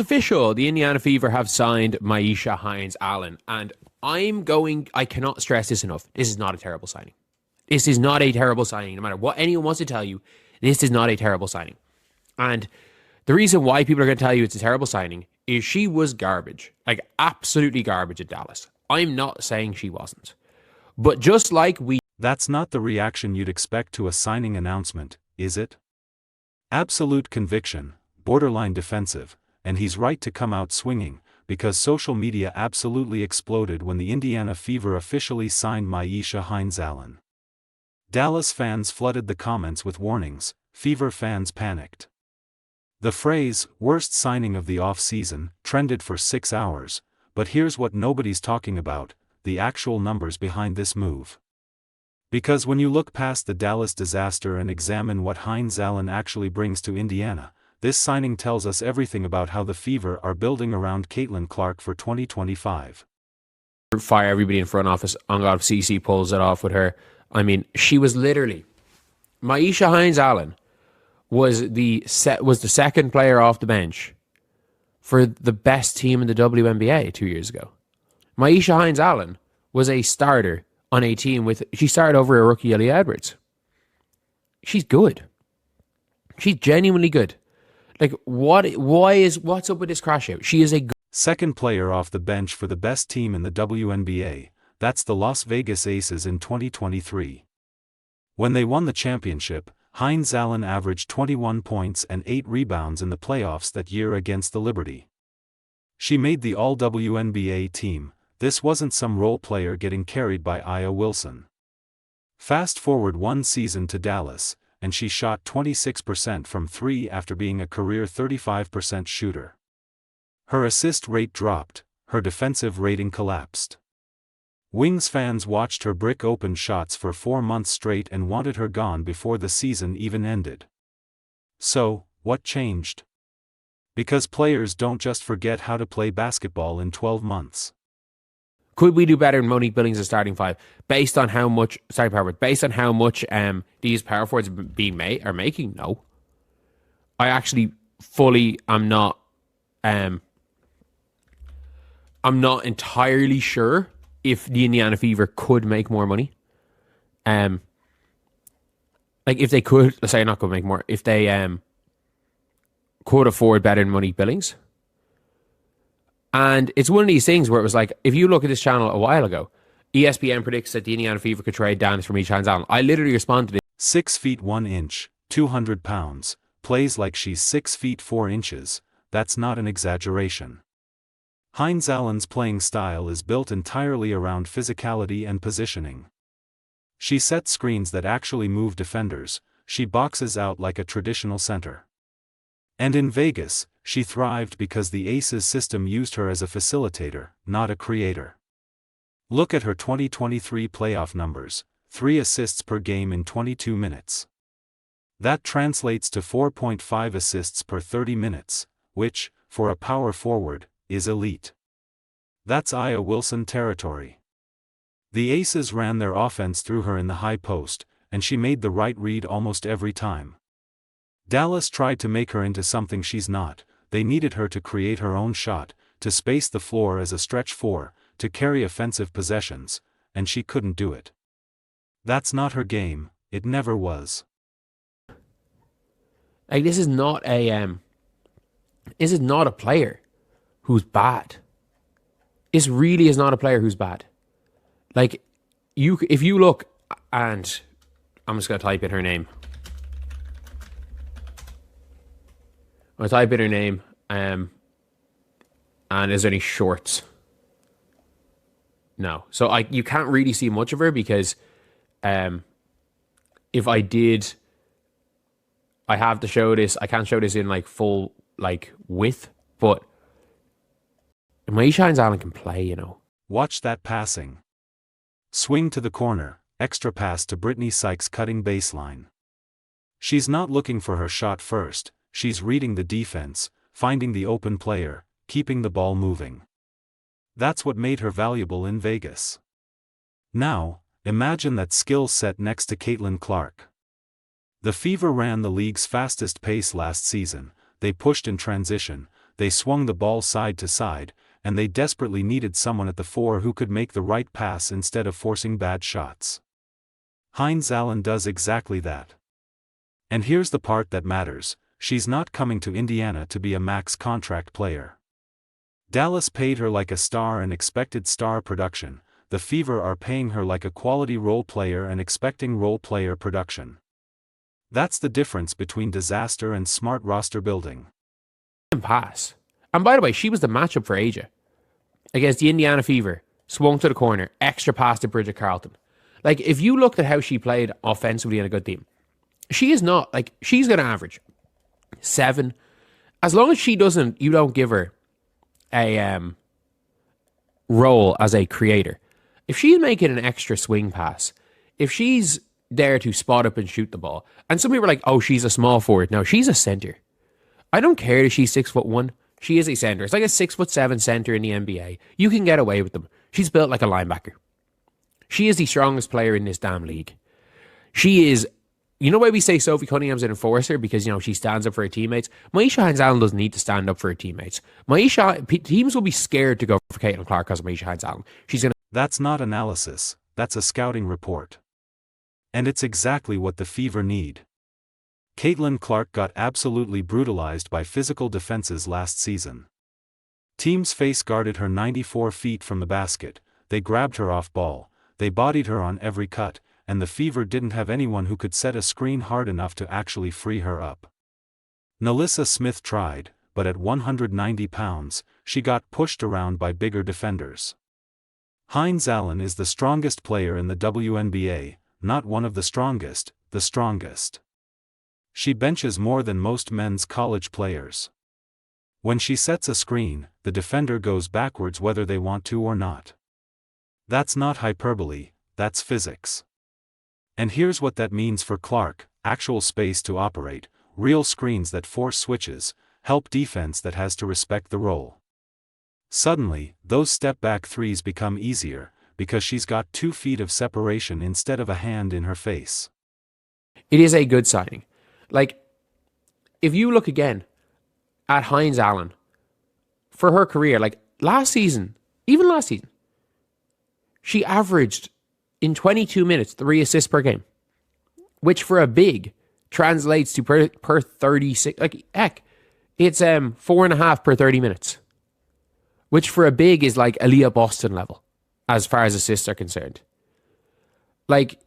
Official, the Indiana Fever have signed Maisha Hines-Allen, and I cannot stress this enough. This is not a terrible signing. This is not a terrible signing. No matter what anyone wants to tell you, this is not a terrible signing. And the reason why people are going to tell you it's a terrible signing is she was garbage. Like, absolutely garbage at Dallas. I'm not saying she wasn't. But just like That's not the reaction you'd expect to a signing announcement, is it? Absolute conviction, borderline defensive, and he's right to come out swinging, because social media absolutely exploded when the Indiana Fever officially signed Maisha Hines-Allen. Dallas fans flooded the comments with warnings, Fever fans panicked. The phrase, worst signing of the off-season, trended for 6 hours, but here's what nobody's talking about, the actual numbers behind this move. Because when you look past the Dallas disaster and examine what Hines-Allen actually brings to Indiana, this signing tells us everything about how the Fever are building around Caitlin Clark for 2025. fire everybody in front office, on God, if CC pulls it off with her. I mean, she was literally... Maisha Hines-Allen was the second player off the bench for the best team in the WNBA 2 years ago. Maisha Hines-Allen was a starter on a team with... She started over a rookie, Ellie Edwards. She's good. She's genuinely good. Like, what's up with this crash out? She is a good... Second player off the bench for the best team in the WNBA, that's the Las Vegas Aces in 2023. When they won the championship, Hines-Allen averaged 21 points and 8 rebounds in the playoffs that year against the Liberty. She made the All-WNBA team. This wasn't some role player getting carried by Aya Wilson. Fast forward one season to Dallas, and she shot 26% from 3 after being a career 35% shooter. Her assist rate dropped, her defensive rating collapsed. Wings fans watched her brick open shots for 4 months straight and wanted her gone before the season even ended. So, what changed? Because players don't just forget how to play basketball in 12 months. Could we do better in Monique Billings as starting five based on how much these power forwards are making? No. I actually fully am not I'm not entirely sure if the Indiana Fever could make more money. Like if they could, let's say not could make more, if they could afford better than Monique Billings. And it's one of these things where it was like, if you look at this channel a while ago, ESPN predicts that the Indiana Fever could trade down from Hines-Allen. I literally responded to 6 feet 1 inch, 200 pounds, plays like she's 6 feet 4 inches, that's not an exaggeration. Hines-Allen's playing style is built entirely around physicality and positioning. She sets screens that actually move defenders, she boxes out like a traditional center. And in Vegas, she thrived because the Aces system used her as a facilitator, not a creator. Look at her 2023 playoff numbers, 3 assists per game in 22 minutes. That translates to 4.5 assists per 30 minutes, which, for a power forward, is elite. That's Aya Wilson territory. The Aces ran their offense through her in the high post, and she made the right read almost every time. Dallas tried to make her into something she's not. They needed her to create her own shot, to space the floor as a stretch four, to carry offensive possessions, and she couldn't do it. That's not her game, it never was. like this is not a player who's bad. This really is not a player who's bad. Like if you look, and I'm just gonna type in her name. I'm gonna type in her name, and is there any shorts? No. So you can't really see much of her because if I did, I have to show this. I can't show this in like full like width, but Maisha Hines-Allen can play, you know. Watch that passing. Swing to the corner, extra pass to Brittany Sykes cutting baseline. She's not looking for her shot first, she's reading the defense, finding the open player, keeping the ball moving. That's what made her valuable in Vegas. Now, imagine that skill set next to Caitlin Clark. The Fever ran the league's fastest pace last season, they pushed in transition, they swung the ball side to side, and they desperately needed someone at the 4 who could make the right pass instead of forcing bad shots. Hines-Allen does exactly that. And here's the part that matters: she's not coming to Indiana to be a max contract player. Dallas paid her like a star and expected star production. The Fever are paying her like a quality role player and expecting role player production. That's the difference between disaster and smart roster building. Pass. And by the way, she was the matchup for Asia against the Indiana Fever. Swung to the corner, extra pass to Bridget Carlton. Like, if you looked at how she played offensively in a good team, she is not, like, she's going to average 7. As long as you don't give her a role as a creator. If she's making an extra swing pass, if she's there to spot up and shoot the ball, and some people are like, oh, she's a small forward. No, she's a center. I don't care that she's 6'1". She is a center. It's like a 6'7" center in the NBA. You can get away with them. She's built like a linebacker. She is the strongest player in this damn league. She is, you know why we say Sophie Cunningham's an enforcer? Because, you know, she stands up for her teammates. Maisha Hines-Allen doesn't need to stand up for her teammates. Teams will be scared to go for Caitlin Clark because of Maisha Hines-Allen. That's not analysis, that's a scouting report. And it's exactly what the Fever need. Caitlin Clark got absolutely brutalized by physical defenses last season. Teams face guarded her 94 feet from the basket, they grabbed her off ball, they bodied her on every cut, and the Fever didn't have anyone who could set a screen hard enough to actually free her up. Nalissa Smith tried, but at 190 pounds, she got pushed around by bigger defenders. Hines-Allen is the strongest player in the WNBA, not one of the strongest, the strongest. She benches more than most men's college players. When she sets a screen, the defender goes backwards whether they want to or not. That's not hyperbole, that's physics. And here's what that means for Clark: actual space to operate, real screens that force switches, help defense that has to respect the role. Suddenly, those step-back threes become easier, because she's got 2 feet of separation instead of a hand in her face. It is a good signing. Like, if you look again at Hines-Allen, for her career, like last season, she averaged in 22 minutes 3 assists per game, which for a big translates to per 36. Like, heck, it's 4.5 per 30 minutes, which for a big is like Aaliyah Boston level as far as assists are concerned. Like,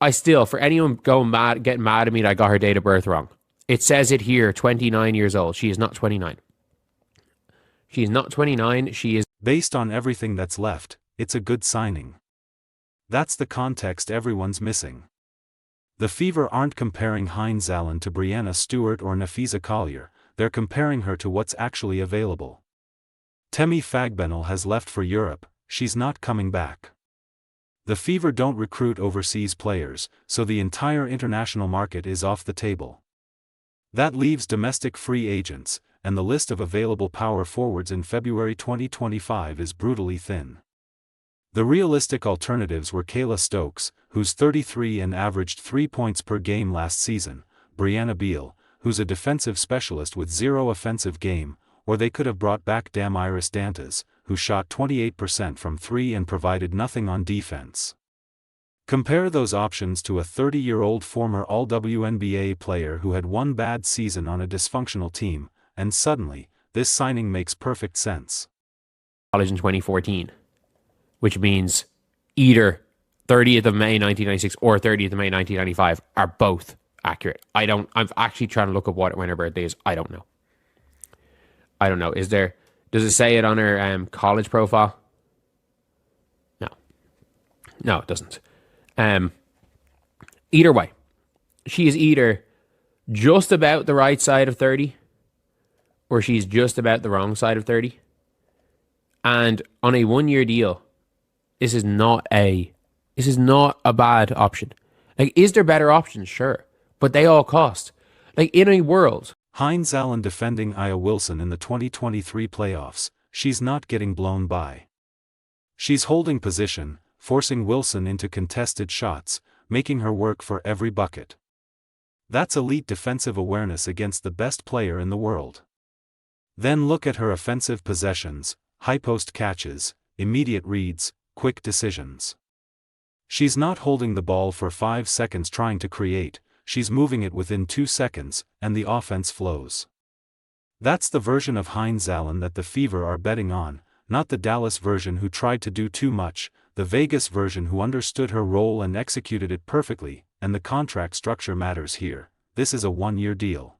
I still, for anyone getting mad at me that I got her date of birth wrong, it says it here, 29 years old. She is not 29. She is not 29. She is. Based on everything that's left, it's a good signing. That's the context everyone's missing. The Fever aren't comparing Hines-Allen to Breanna Stewart or Nafisa Collier, they're comparing her to what's actually available. Temi Fagbenel has left for Europe, she's not coming back. The Fever don't recruit overseas players, so the entire international market is off the table. That leaves domestic free agents, and the list of available power forwards in February 2025 is brutally thin. The realistic alternatives were Kayla Stokes, who's 33 and averaged 3 points per game last season, Brianna Beal, who's a defensive specialist with 0 offensive game, or they could have brought back Damiris Dantas, who shot 28% from 3 and provided nothing on defense. Compare those options to a 30-year-old former All-WNBA player who had one bad season on a dysfunctional team, and suddenly, this signing makes perfect sense. College in 2014, which means either 30th of May 1996 or 30th of May 1995 are both accurate. I'm actually trying to look up when her birthday is. I don't know. Does it say it on her college profile? No, it doesn't. Either way, she is either just about the right side of 30 or she's just about the wrong side of 30. And on a 1-year deal, this is not a bad option. Like, is there better options? Sure. But they all cost. Like, in a world. Hines-Allen defending Aya Wilson in the 2023 playoffs, she's not getting blown by. She's holding position, forcing Wilson into contested shots, making her work for every bucket. That's elite defensive awareness against the best player in the world. Then look at her offensive possessions, high post catches, immediate reads, quick decisions. She's not holding the ball for 5 seconds trying to create, she's moving it within 2 seconds, and the offense flows. That's the version of Hines-Allen that the Fever are betting on, not the Dallas version who tried to do too much, the Vegas version who understood her role and executed it perfectly, and the contract structure matters here. This is a 1-year deal.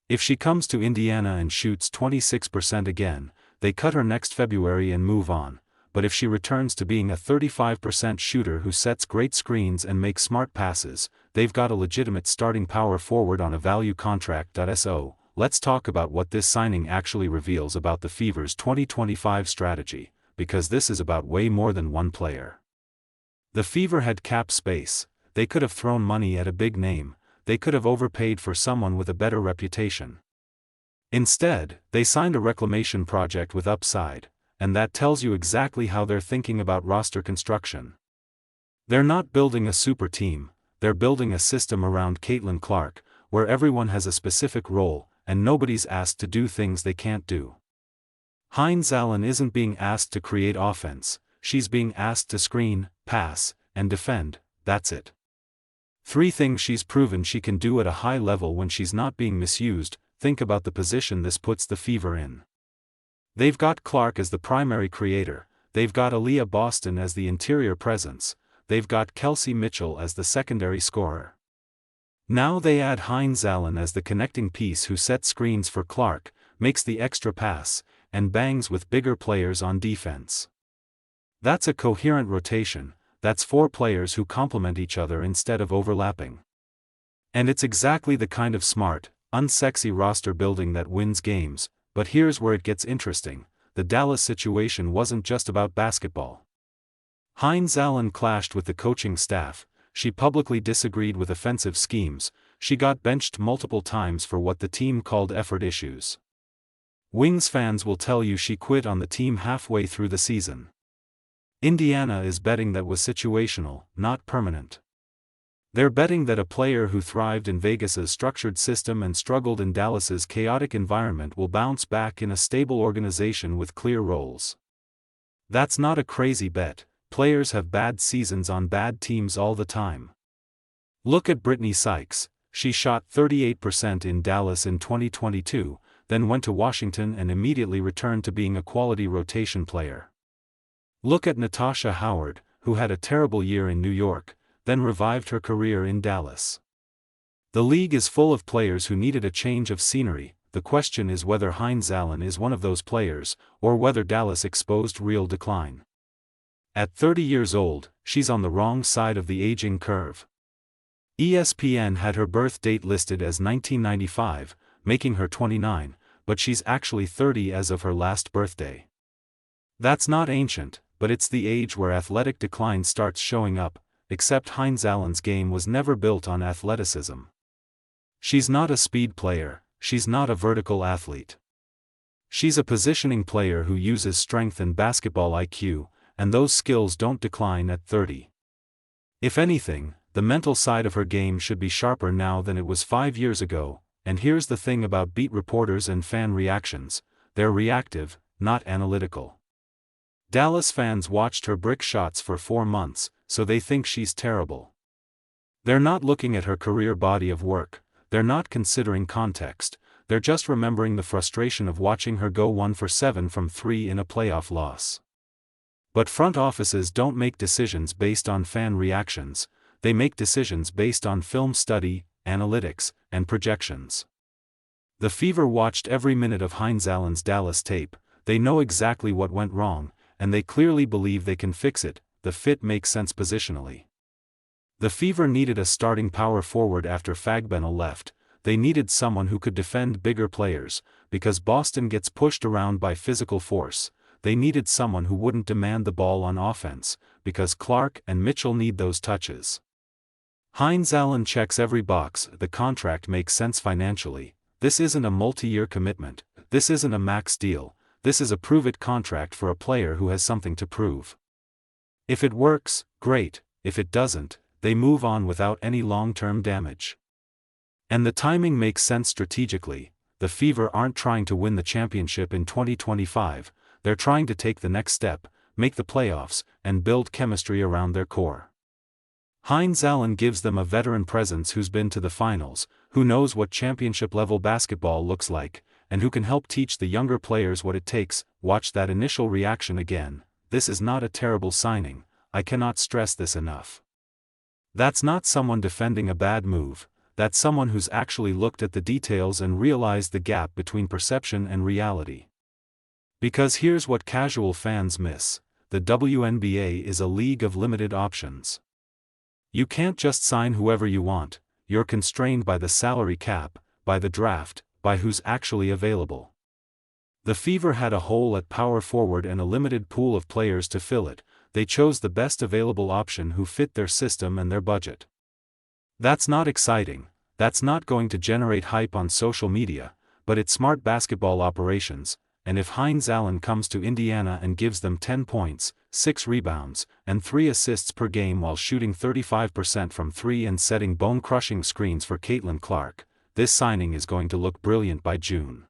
If she comes to Indiana and shoots 26% again, they cut her next February and move on, but if she returns to being a 35% shooter who sets great screens and makes smart passes, they've got a legitimate starting power forward on a value contract. So, let's talk about what this signing actually reveals about the Fever's 2025 strategy, because this is about way more than one player. The Fever had cap space, they could have thrown money at a big name, they could have overpaid for someone with a better reputation. Instead, they signed a reclamation project with upside, and that tells you exactly how they're thinking about roster construction. They're not building a super team, they're building a system around Caitlin Clark, where everyone has a specific role, and nobody's asked to do things they can't do. Hines-Allen isn't being asked to create offense, she's being asked to screen, pass, and defend, that's it. 3 things she's proven she can do at a high level when she's not being misused. Think about the position this puts the Fever in. They've got Clark as the primary creator, they've got Aaliyah Boston as the interior presence, they've got Kelsey Mitchell as the secondary scorer. Now they add Hines-Allen as the connecting piece who sets screens for Clark, makes the extra pass, and bangs with bigger players on defense. That's a coherent rotation, that's 4 players who complement each other instead of overlapping. And it's exactly the kind of smart, unsexy roster building that wins games, but here's where it gets interesting, the Dallas situation wasn't just about basketball. Hines-Allen clashed with the coaching staff, she publicly disagreed with offensive schemes, she got benched multiple times for what the team called effort issues. Wings fans will tell you she quit on the team halfway through the season. Indiana is betting that was situational, not permanent. They're betting that a player who thrived in Vegas's structured system and struggled in Dallas's chaotic environment will bounce back in a stable organization with clear roles. That's not a crazy bet, players have bad seasons on bad teams all the time. Look at Brittany Sykes, she shot 38% in Dallas in 2022, then went to Washington and immediately returned to being a quality rotation player. Look at Natasha Howard, who had a terrible year in New York, then revived her career in Dallas. The league is full of players who needed a change of scenery, the question is whether Hines-Allen is one of those players, or whether Dallas exposed real decline. At 30 years old, she's on the wrong side of the aging curve. ESPN had her birth date listed as 1995, making her 29, but she's actually 30 as of her last birthday. That's not ancient, but it's the age where athletic decline starts showing up, except Hines-Allen's game was never built on athleticism. She's not a speed player, she's not a vertical athlete. She's a positioning player who uses strength and basketball IQ, and those skills don't decline at 30. If anything, the mental side of her game should be sharper now than it was 5 years ago, and here's the thing about beat reporters and fan reactions, they're reactive, not analytical. Dallas fans watched her brick shots for 4 months, so they think she's terrible. They're not looking at her career body of work, they're not considering context, they're just remembering the frustration of watching her go 1 for 7 from 3 in a playoff loss. But front offices don't make decisions based on fan reactions, they make decisions based on film study, analytics, and projections. The Fever watched every minute of Hines-Allen's Dallas tape, they know exactly what went wrong, and they clearly believe they can fix it, the fit makes sense positionally. The Fever needed a starting power forward after Fagbennel left, they needed someone who could defend bigger players, because Boston gets pushed around by physical force, they needed someone who wouldn't demand the ball on offense, because Clark and Mitchell need those touches. Hines-Allen checks every box, the contract makes sense financially, this isn't a multi-year commitment, this isn't a max deal, this is a prove-it contract for a player who has something to prove. If it works, great, if it doesn't, they move on without any long-term damage. And the timing makes sense strategically, the Fever aren't trying to win the championship in 2025, they're trying to take the next step, make the playoffs, and build chemistry around their core. Hines-Allen gives them a veteran presence who's been to the finals, who knows what championship-level basketball looks like, and who can help teach the younger players what it takes. Watch that initial reaction again. This is not a terrible signing, I cannot stress this enough. That's not someone defending a bad move, that's someone who's actually looked at the details and realized the gap between perception and reality. Because here's what casual fans miss, the WNBA is a league of limited options. You can't just sign whoever you want, you're constrained by the salary cap, by the draft, by who's actually available. The Fever had a hole at power forward and a limited pool of players to fill it. They chose the best available option who fit their system and their budget. That's not exciting, that's not going to generate hype on social media, but it's smart basketball operations, and if Hines-Allen comes to Indiana and gives them 10 points, 6 rebounds, and 3 assists per game while shooting 35% from 3 and setting bone-crushing screens for Caitlin Clark, this signing is going to look brilliant by June.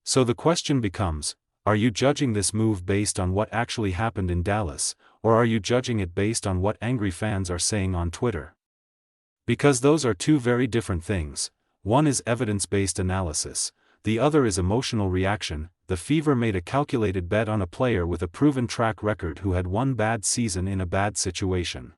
So the question becomes, are you judging this move based on what actually happened in Dallas, or are you judging it based on what angry fans are saying on Twitter? Because those are two very different things. One is evidence-based analysis, the other is emotional reaction. The Fever made a calculated bet on a player with a proven track record who had one bad season in a bad situation.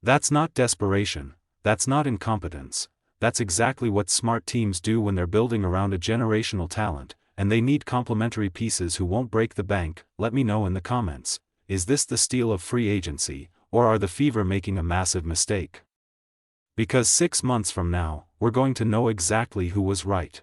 That's not desperation, that's not incompetence, that's exactly what smart teams do when they're building around a generational talent, and they need complementary pieces who won't break the bank. Let me know in the comments, is this the steal of free agency, or are the Fever making a massive mistake? Because 6 months from now, we're going to know exactly who was right.